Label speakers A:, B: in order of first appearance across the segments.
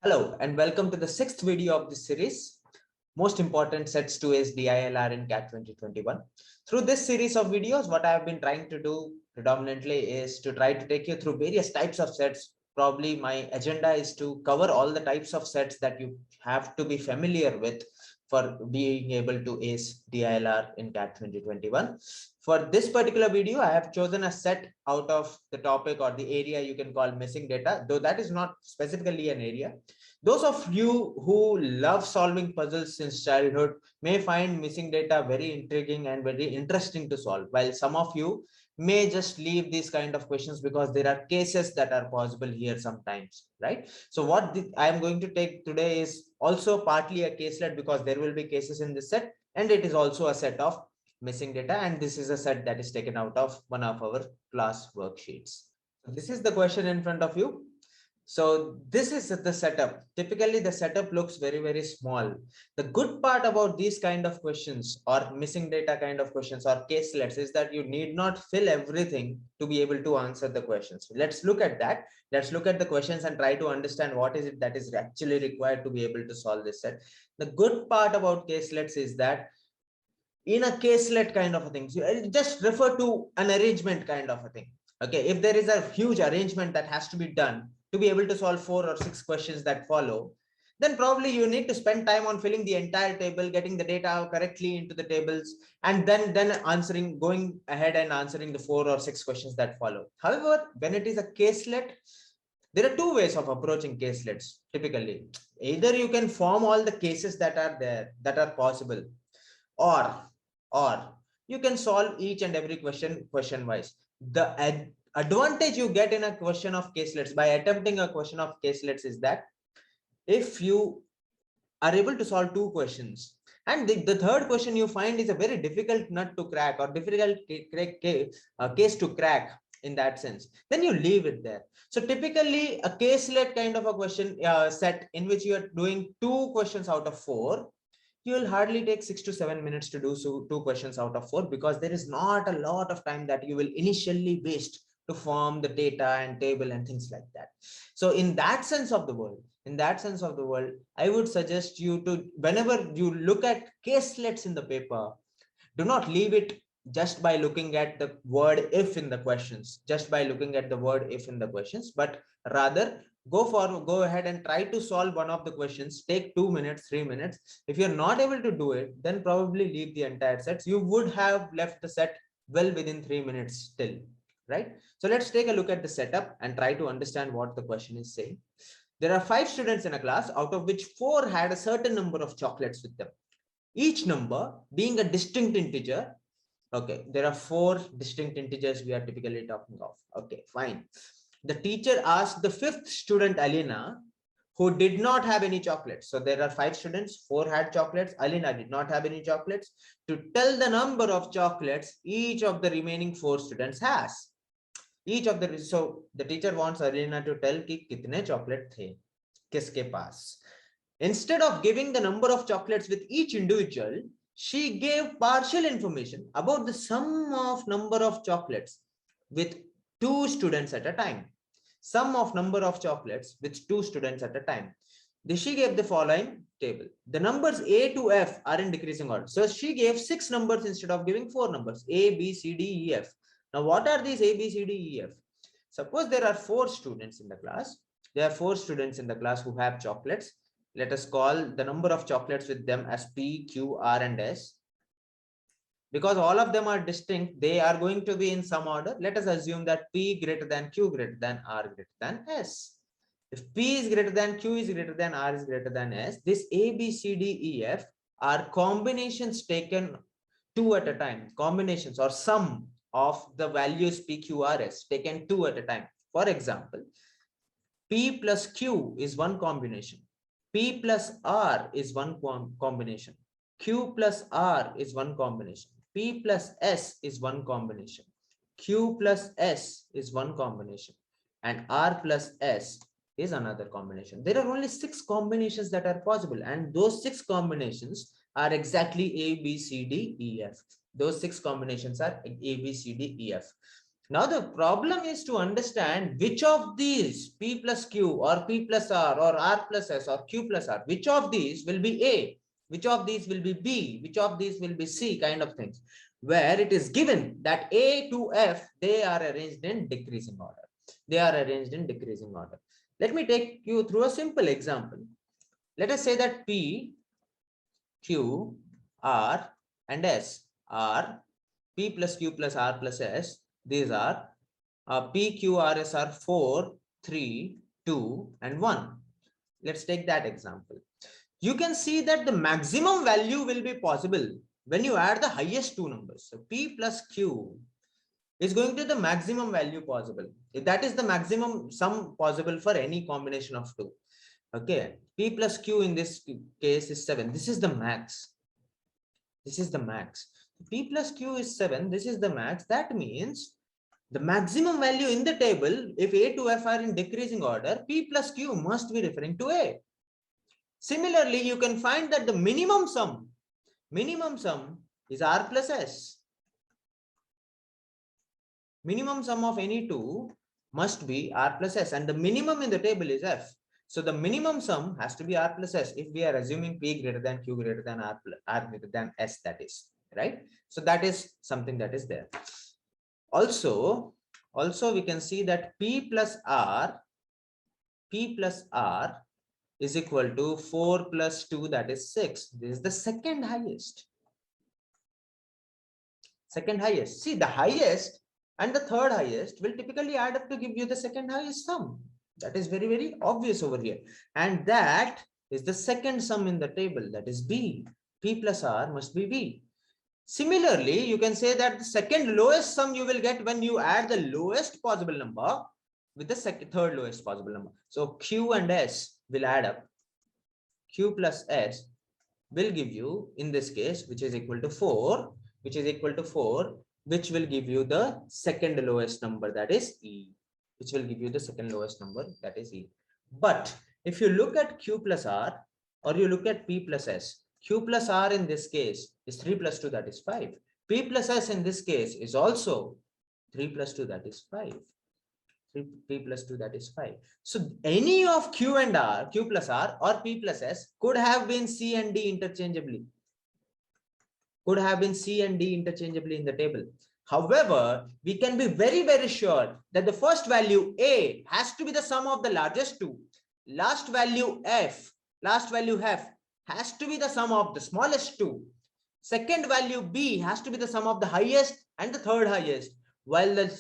A: Hello and welcome to the sixth video of this series, most important sets to is DILR in CAT 2021. Through this series of videos, what I have been trying to do predominantly is to try to take you through various types of sets. Probably my agenda is to cover all the types of sets that you have to be familiar with for being able to ace DILR in CAT 2021. For this particular video, I have chosen a set out of the topic or the area you can call missing data, though that is not specifically an area. Those of you who love solving puzzles since childhood may find missing data very intriguing and very interesting to solve, while some of you may just leave these kind of questions because there are cases that are possible here sometimes, right? So what I am going to take today is also partly a caselet because there will be cases in this set, and it is also a set of missing data, and this is a set that is taken out of one of our class worksheets. This is the question in front of you. So this is the setup. Typically the setup looks very, very small. The good part about these kind of questions or missing data kind of questions or caselets is that you need not fill everything to be able to answer the questions. Let's look at that. Let's look at the questions and try to understand what is it that is actually required to be able to solve this set. The good part about caselets is that in a caselet kind of a thing, you just refer to an arrangement kind of a thing. Okay, if there is a huge arrangement that has to be done to be able to solve 4 or 6 questions that follow, then probably you need to spend time on filling the entire table, getting the data correctly into the tables, and then going ahead and answering the 4 or 6 questions that follow. However, when it is a caselet, there are two ways of approaching caselets. Typically, either you can form all the cases that are there that are possible, or you can solve each and every question wise. The advantage you get in a question of caselets by attempting a question of caselets is that if you are able to solve 2 questions and the third question you find is a very difficult nut to crack or difficult case to crack in that sense, then you leave it there. So typically a caselet kind of a question set in which you are doing 2 questions out of 4, you will hardly take 6 to 7 minutes to do 2 questions out of 4 because there is not a lot of time that you will initially waste to form the data and table and things like that. So in that sense of the world, I would suggest you to, whenever you look at caselets in the paper, do not leave it just by looking at the word if in the questions, but rather go ahead and try to solve one of the questions. Take 2 minutes, 3 minutes. If you're not able to do it, then probably leave the entire set. You would have left the set well within 3 minutes still, right? So let's take a look at the setup and try to understand what the question is saying. There are 5 students in a class, out of which 4 had a certain number of chocolates with them, each number being a distinct integer. Okay, there are 4 distinct integers we are typically talking of. Okay, fine. The teacher asked the 5th student, Alina, who did not have any chocolates. So there are 5 students, 4 had chocolates. Alina did not have any chocolates, to tell the number of chocolates each of the remaining 4 students has. So the teacher wants Alina to tell ki kitne chocolate the, kiske paas. Instead of giving the number of chocolates with each individual, she gave partial information about the sum of number of chocolates with 2 students at a time. Sum of number of chocolates with 2 students at a time. She gave the following table. The numbers A to F are in decreasing order. So she gave 6 numbers instead of giving 4 numbers. A, B, C, D, E, F. Now what are these A, B, C, D, E, F? Suppose there are 4 students in the class. There are 4 students in the class who have chocolates. Let us call the number of chocolates with them as P, Q, R, and S. Because all of them are distinct, they are going to be in some order. Let us assume that P greater than Q greater than R greater than S. If P is greater than Q is greater than R is greater than S, this A, B, C, D, E, F are combinations taken 2 at a time. Combinations or sum of the values P, Q, R, S taken 2 at a time. For example, P plus Q is one combination. P plus R is one combination. Q plus R is one combination. P plus S is one combination. Q plus S is one combination. And R plus S is another combination. There are only 6 combinations that are possible. And those 6 combinations are exactly A, B, C, D, E, F. Those 6 combinations are A, B, C, D, E, F. Now the problem is to understand which of these P plus Q or P plus R or R plus S or Q plus R, which of these will be A, which of these will be B, which of these will be C, kind of things, where it is given that A to F, they are arranged in decreasing order. They are arranged in decreasing order. Let me take you through a simple example. Let us say that P, Q, R and S are P plus Q plus R plus S. These are P, Q, R, S are 4, 3, 2 and 1. Let's take that example. You can see that the maximum value will be possible when you add the highest two numbers. So P plus Q is going to the maximum value possible. That is the maximum sum possible for any combination of two. Okay, P plus Q in this case is 7. This is the max. This is the max. P plus Q is 7. This is the max. That means the maximum value in the table, if A to F are in decreasing order, P plus Q must be referring to A. Similarly, you can find that the minimum sum is R plus S. Minimum sum of any two must be R plus S, and the minimum in the table is F. So the minimum sum has to be R plus S if we are assuming P greater than Q greater than R greater than S, that is, right? So that is something that is there. Also we can see that P plus R is equal to 4 plus 2, that is 6. This is the second highest. See, the highest and the third highest will typically add up to give you the second highest sum. That is very, very obvious over here. And that is the second sum in the table, that is B. P plus R must be B. Similarly, you can say that the second lowest sum you will get when you add the lowest possible number with the third lowest possible number. So Q and S will add up. Q plus S will give you, in this case, which is equal to 4, which will give you the second lowest number, that is E. Which will give you the second lowest number, that is E. But if you look at Q plus R or you look at P plus S, Q plus R in this case is 3 plus 2, that is 5. P plus S in this case is also 3 plus 2, that is 5. 3 plus 2, that is 5. So any of Q and R, Q plus R or P plus S could have been C and D interchangeably. Could have been C and D interchangeably in the table. However, we can be very, very sure that the first value A has to be the sum of the largest two. Last value F has to be the sum of the smallest two. Second value B has to be the sum of the highest and the third highest, while the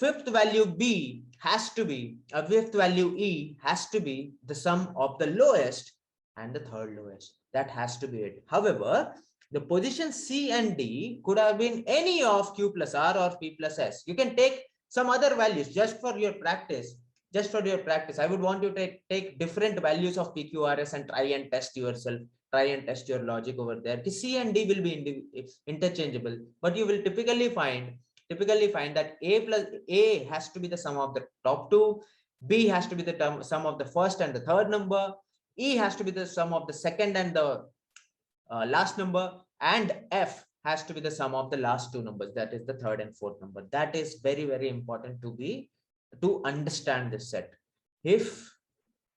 A: fifth value B has to be, fifth value E has to be the sum of the lowest and the third lowest. That has to be it. However, the position C and D could have been any of Q plus R or P plus S. You can take some other values just for your practice. Just for your practice, I would want you to take different values of PQRS and try and test yourself. Try and test your logic over there. C and D will be interchangeable, but you will typically find that A has to be the sum of the top two, B has to be the sum of the first and the third number, E has to be the sum of the second and the last number, and F has to be the sum of the last two numbers, that is the third and fourth number. That is very, very important to understand this set. If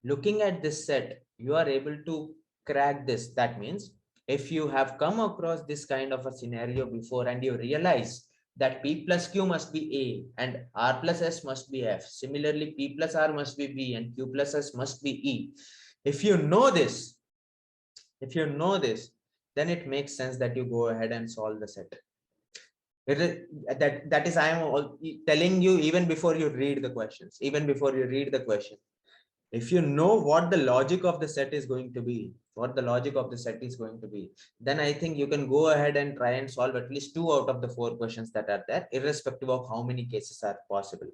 A: looking at this set you are able to crack this, that means if you have come across this kind of a scenario before and you realize that P plus Q must be A and R plus S must be F, similarly P plus R must be B and Q plus S must be E. If you know this, then it makes sense that you go ahead and solve the set. That is, I am telling you even before you read the questions. If you know what the logic of the set is going to be, then I think you can go ahead and try and solve at least 2 out of the 4 questions that are there, irrespective of how many cases are possible.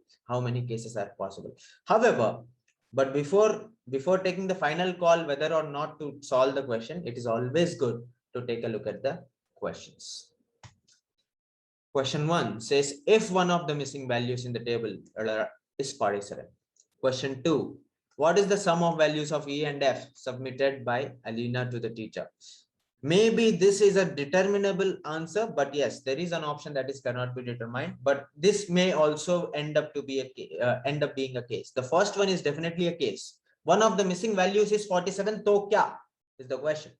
A: However, but before taking the final call whether or not to solve the question, it is always good to take a look at the questions. Question 1 says, if one of the missing values in the table is 47. Question 2, what is the sum of values of E and F submitted by Alina to the teacher? Maybe this is a determinable answer, but yes, there is an option that is cannot be determined, but this may also end up to be end up being a case. The first one is definitely a case. One of the missing values is 47, to kya is the question.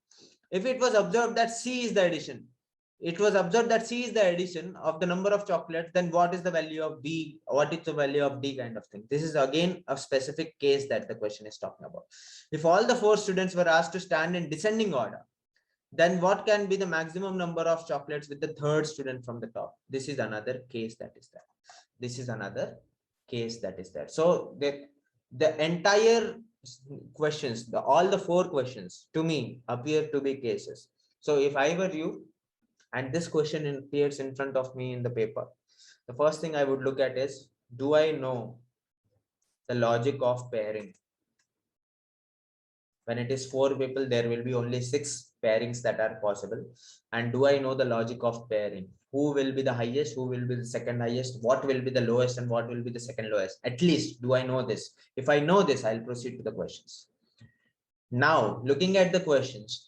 A: If it was observed that C is the addition, it was observed that C is the addition of the number of chocolates, then what is the value of B? What is the value of D, kind of thing? This is again a specific case that the question is talking about. If all the 4 students were asked to stand in descending order, then what can be the maximum number of chocolates with the 3rd student from the top? This is another case that is there. This is another case that is there. So the entire questions, all the 4 questions to me appear to be cases. So if I were you and this question appears in front of me in the paper, the first thing I would look at is, do I know the logic of pairing? When it is 4 people, there will be only 6 pairings that are possible. And do I know the logic of pairing? Who will be the highest? Who will be the second highest? What will be the lowest and what will be the second lowest? At least, do I know this? If I know this, I'll proceed to the questions. Now, looking at the questions,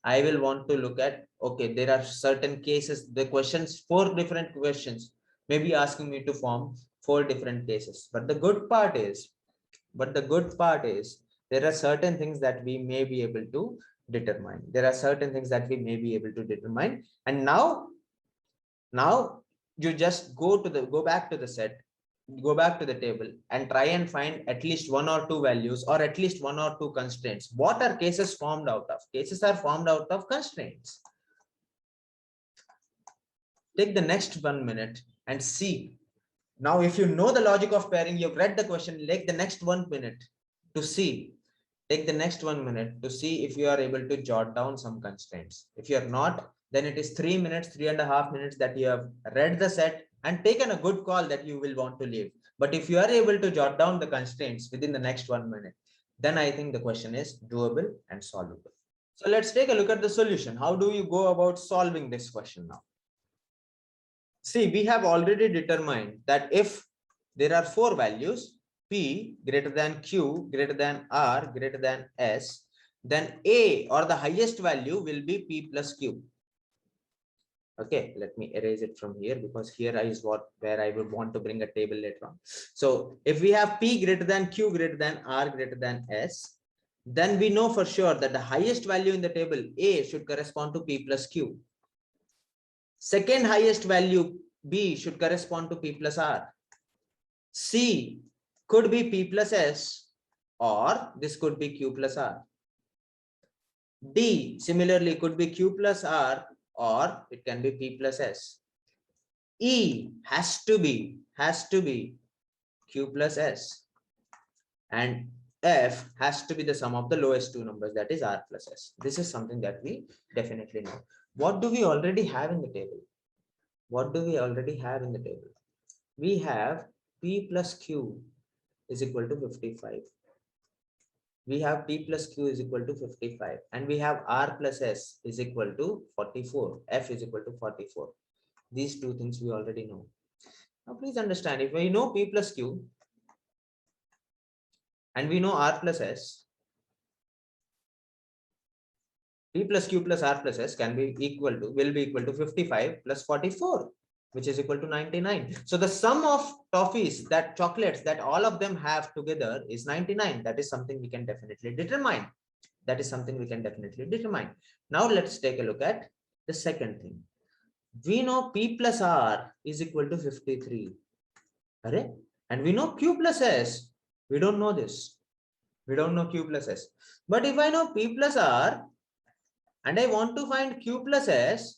A: I will want to look at, okay, there are certain cases, the questions, 4 different questions may be asking me to form 4 different cases. But the good part is, there are certain things that we may be able to determine. And now you just go back to the set, go back to the table and try and find at least 1 or 2 values or at least 1 or 2 constraints. What are cases formed out of? Cases are formed out of constraints. Take the next 1 minute and see. Now, if you know the logic of pairing, you've read the question, take the next 1 minute to see. Take the next 1 minute to see if you are able to jot down some constraints. If you are not, then it is 3 minutes, 3.5 minutes that you have read the set and taken a good call that you will want to leave. But if you are able to jot down the constraints within the next 1 minute, then I think the question is doable and solvable. So let's take a look at the solution. How do you go about solving this question now? See, we have already determined that if there are 4 values, P greater than Q greater than R greater than S, then A or the highest value will be P plus Q. Okay, let me erase it from here because here is where I would want to bring a table later on. So if we have P greater than Q greater than R greater than S, then we know for sure that the highest value in the table A should correspond to P plus Q. Second highest value B should correspond to P plus R. C could be P plus S or this could be Q plus R. D similarly could be Q plus R or it can be P plus S. E has to be Q plus S. And F has to be the sum of the lowest 2 numbers, that is R plus S. This is something that we definitely know. What do we already have in the table? We have P plus Q is equal to 55. We have P plus Q is equal to 55 and we have R plus S is equal to 44. F is equal to 44. These 2 things we already know. Now please understand, if we know P plus Q and we know R plus S, P plus Q plus R plus S will be equal to 55 plus 44, which is equal to 99. So the sum of chocolates that all of them have together is 99. That is something we can definitely determine. Now let's take a look at the second thing. We know P plus R is equal to 53. And we know Q plus S. We don't know this. We don't know Q plus S. But if I know P plus R and I want to find Q plus S,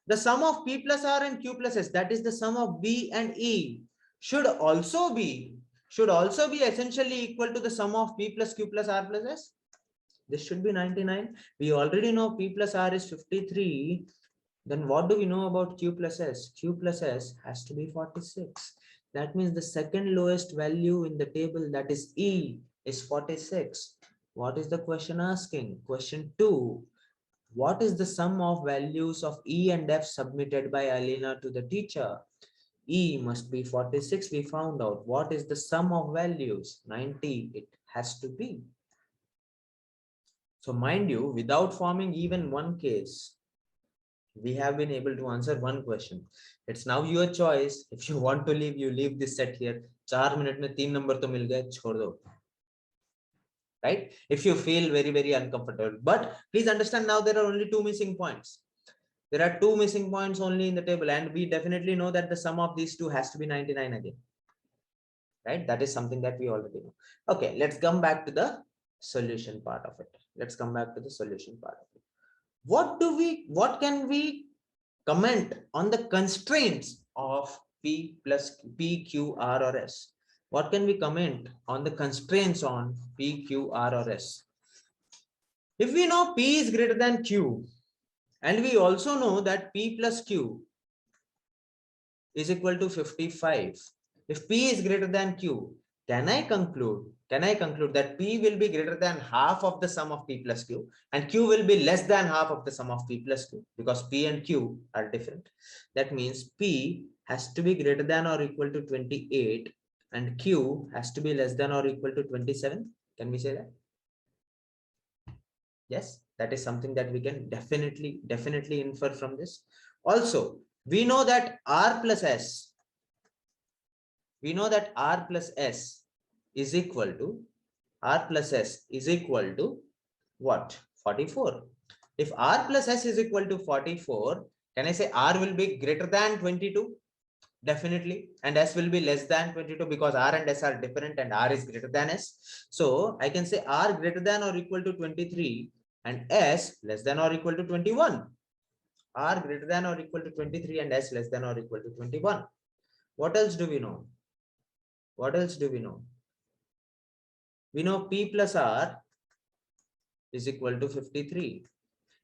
A: the sum of P plus R and Q plus S, that is the sum of B and E, should also be essentially equal to the sum of P plus Q plus R plus S. This should be 99. We already know P plus R is 53. Then what do we know about Q plus S? Q plus S has to be 46. That means the second lowest value in the table, that is E, is 46. What is the question asking? Question 2. What is the sum of values of E and F submitted by Alina to the teacher? E must be 46. We found out. What is the sum of values? 90. It has to be. So mind you, without forming even one case, we have been able to answer one question. It's now your choice. If you want to leave, you leave this set here. 4 minutes में 3 number तो मिल गए, छोड़ दो. Right? If you feel very, very uncomfortable. But please understand, now there are only 2 missing points. There are 2 missing points only in the table, and we definitely know that the sum of these two has to be 99 again. Right? That is something that we already know. Okay, let's come back to the solution part of it. Let's come back to the solution part of it. What can we comment on the constraints of P plus P, Q, R, or S? What can we comment on the constraints on P, Q, R, or S? If we know P is greater than Q, and we also know that P plus Q is equal to 55. If P is greater than Q, can I conclude that P will be greater than half of the sum of P plus Q, and Q will be less than half of the sum of P plus Q, because P and Q are different. That means P has to be greater than or equal to 28, and Q has to be less than or equal to 27. Can we say that? Yes, that is something that we can definitely infer from this. Also, we know that R plus S is equal to what? 44. If R plus S is equal to 44, can I say R will be greater than 22? Definitely. And S will be less than 22, because R and S are different and R is greater than S. So I can say R greater than or equal to 23 and S less than or equal to 21. R greater than or equal to 23 and S less than or equal to 21. What else do we know? We know P plus R is equal to 53.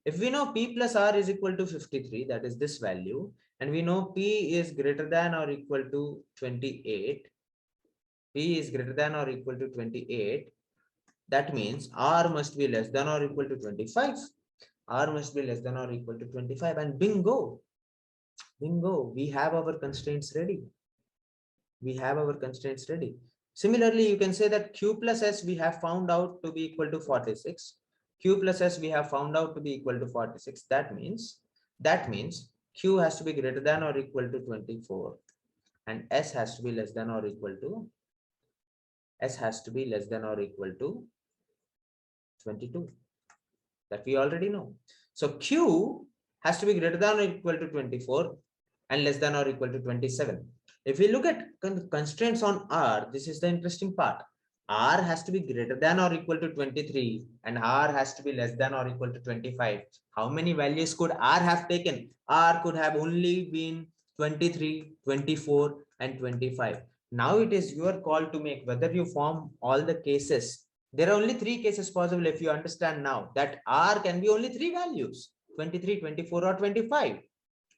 A: If we know P plus R is equal to 53, that is this value, and we know P is greater than or equal to 28, that means R must be less than or equal to 25. And bingo, we have our constraints ready. Similarly, you can say that Q plus S we have found out to be equal to 46. That means Q has to be greater than or equal to 24, and S has to be less than or equal to 22. That we already know. So Q has to be greater than or equal to 24 and less than or equal to 27. If we look at constraints on R, this is the interesting part. R has to be greater than or equal to 23 and R has to be less than or equal to 25. How many values could R have taken? R could have only been 23, 24 and 25. Now it is your call to make whether you form all the cases. There are only 3 cases possible. If you understand now that R can be only 3 values, 23, 24 or 25.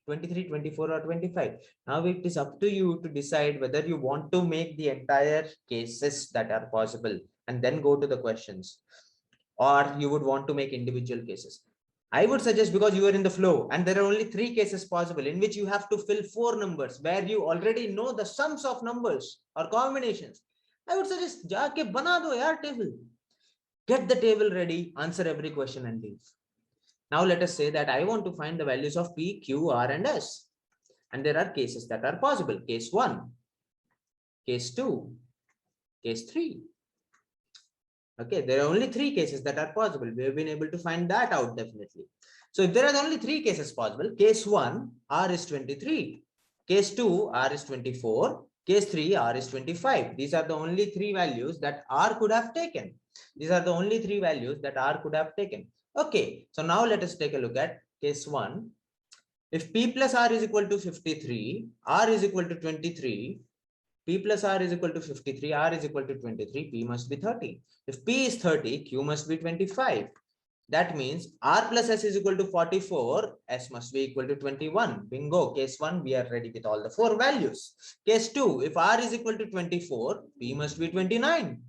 A: 23, 24 or 25. Now it is up to you to decide whether you want to make the entire cases that are possible and then go to the questions, or you would want to make individual cases. I would suggest, because you are in the flow and there are only 3 cases possible in which you have to fill 4 numbers where you already know the sums of numbers or combinations, I would suggest jaake bana do yaar table. Get the table ready, answer every question and leave. Now let us say that I want to find the values of P, Q, R and S. And there are cases that are possible. Case 1, case 2, case 3. Okay, there are only 3 cases that are possible. We have been able to find that out definitely. So if there are only 3 cases possible, case 1, R is 23. Case 2, R is 24. Case 3, R is 25. These are the only 3 values that R could have taken. Okay, so now let us take a look at case 1. If P plus R is equal to 53, R is equal to 23, P plus R is equal to 53, R is equal to 23, P must be 30. If P is 30, Q must be 25. That means R plus S is equal to 44, S must be equal to 21. Bingo, case 1, we are ready with all the 4 values. Case 2, if R is equal to 24, P must be 29.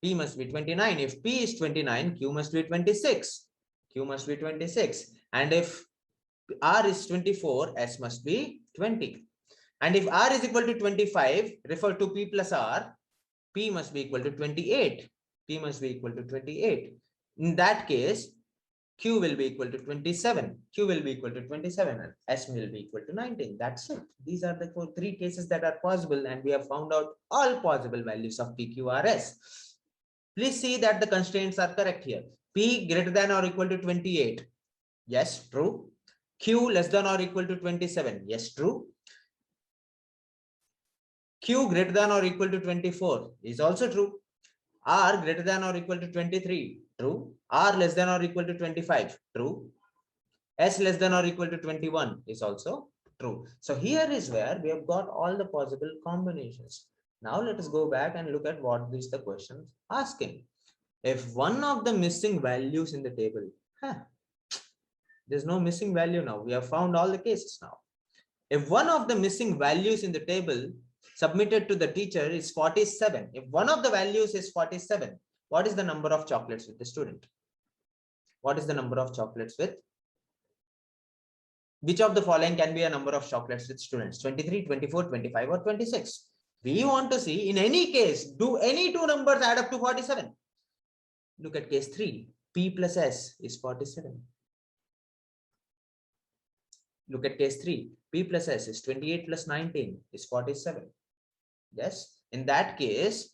A: If P is 29, Q must be 26. And if R is 24, S must be 20. And if R is equal to 25, refer to P plus R, P must be equal to 28. In that case, Q will be equal to 27. Q will be equal to 27 and S will be equal to 19. That's it. These are the three cases that are possible, and we have found out all possible values of PQRS. Please see that the constraints are correct here. P greater than or equal to 28. Yes, true. Q less than or equal to 27. Yes, true. Q greater than or equal to 24 is also true. R greater than or equal to 23. True. R less than or equal to 25. True. S less than or equal to 21 is also true. So here is where we have got all the possible combinations. Now let us go back and look at what is the question asking. If one of the missing values in the table, there's no missing value now. We have found all the cases now. If one of the missing values in the table submitted to the teacher is 47, if one of the values is 47, what is the number of chocolates with the student? What is the number of chocolates with? Which of the following can be a number of chocolates with students? 23, 24, 25, or 26? We want to see in any case, do any two numbers add up to 47? Look at case 3. P plus S is 47. Look at case 3. P plus S is 28 plus 19 is 47. Yes. In that case,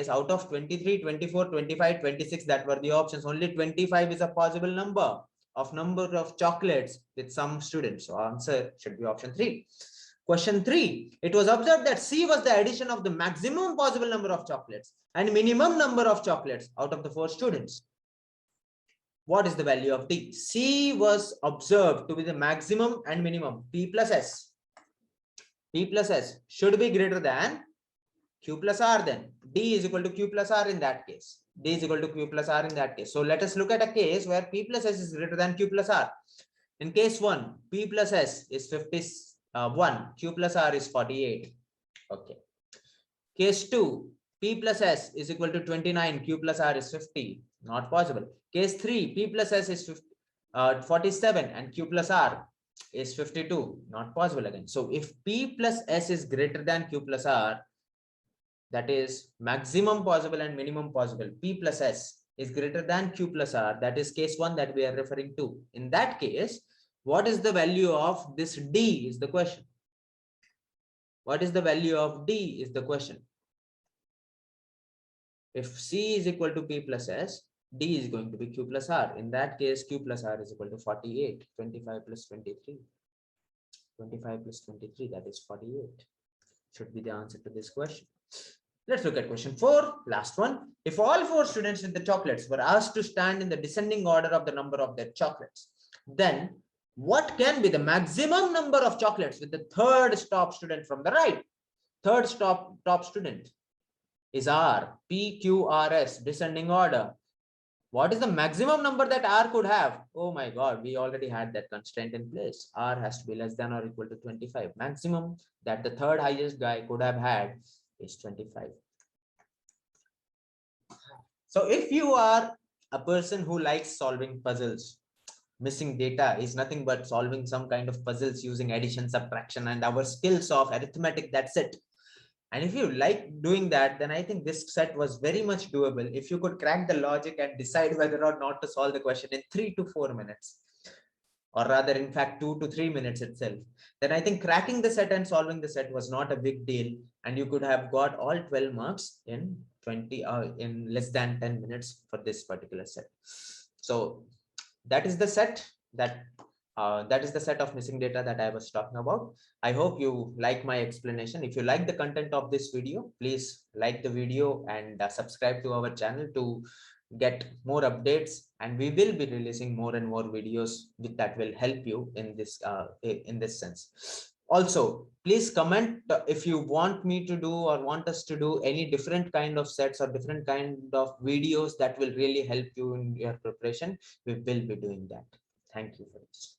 A: out of 23, 24, 25, 26, that were the options, only 25 is a possible number of chocolates with some students. So answer should be option 3. Question 3. It was observed that C was the addition of the maximum possible number of chocolates and minimum number of chocolates out of the 4 students. What is the value of D? C was observed to be the maximum and minimum. P plus S. P plus S should be greater than Q plus R then. D is equal to Q plus R in that case. D is equal to Q plus R in that case. So let us look at a case where P plus S is greater than Q plus R. In case 1, P plus S is 51, Q plus R is 48. Okay. Case 2, P plus S is equal to 29, Q plus R is 50. Not possible. Case 3, P plus S is 47 and Q plus R is 52. Not possible again. So if P plus S is greater than Q plus R, that is maximum possible and minimum possible. P plus S is greater than Q plus R. That is case 1 that we are referring to. In that case, what is the value of this D is the question. What is the value of D is the question. If C is equal to P plus S, D is going to be Q plus R. In that case, Q plus R is equal to 48. 25 plus 23. 25 plus 23, that is 48. Should be the answer to this question. Let's look at question 4, last one. If all 4 students with the chocolates were asked to stand in the descending order of the number of their chocolates, then what can be the maximum number of chocolates with the third stop student from the right? Third top student is R, P, Q, R, S, descending order. What is the maximum number that R could have? Oh my God, we already had that constraint in place. R has to be less than or equal to 25. Maximum that the third highest guy could have had is 25. So if you are a person who likes solving puzzles, missing data is nothing but solving some kind of puzzles using addition, subtraction, and our skills of arithmetic, that's it. And if you like doing that, then I think this set was very much doable. If you could crack the logic and decide whether or not to solve the question in 3 to 4 minutes, or rather, in fact, 2 to 3 minutes itself, then I think cracking the set and solving the set was not a big deal. And you could have got all 12 marks in less than 10 minutes for this particular set. So that is the set that is the set of missing data that I was talking about. I hope you like my explanation. If you like the content of this video, please like the video and subscribe to our channel to get more updates. And we will be releasing more and more videos that will help you in this sense. Also, please comment if you want me to do or want us to do any different kind of sets or different kind of videos that will really help you in your preparation. We will be doing that. Thank you for this.